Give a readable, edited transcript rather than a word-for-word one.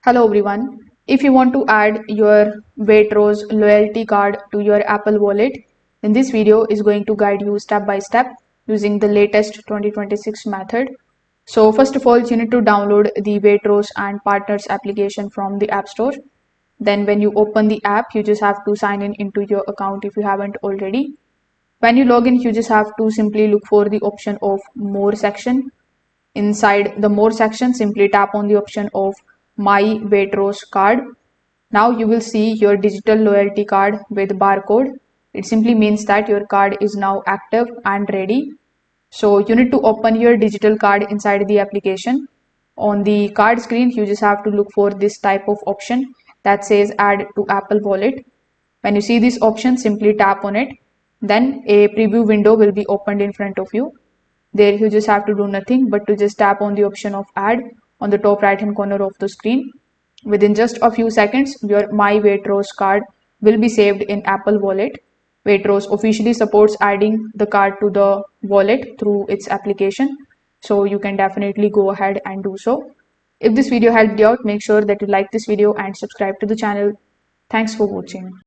Hello everyone. If you want to add your Waitrose loyalty card to your Apple Wallet, then this video is going to guide you step by step using the latest 2026 method. So first of all, you need to download the Waitrose and Partners application from the App Store. Then when you open the app, you just have to sign in into your account if you haven't already. When you log in, you just have to simply look for the option of More section. Inside the More section, simply tap on the option of My Waitrose Card. Now you will see your digital loyalty card with barcode. It simply means that your card is now active and ready. So you need to open your digital card inside the application. On the card screen, you just have to look for this type of option that says Add to Apple Wallet. When you see this option, simply tap on it. Then a preview window will be opened in front of you. There you just have to do nothing but to just tap on the option of Add on the top right hand corner of the screen. Within just a few seconds, your My Waitrose card will be saved in Apple Wallet. Waitrose officially supports adding the card to the wallet through its application, so you can definitely go ahead and do so. If this video helped you out, make sure that you like this video and subscribe to the channel. Thanks for watching.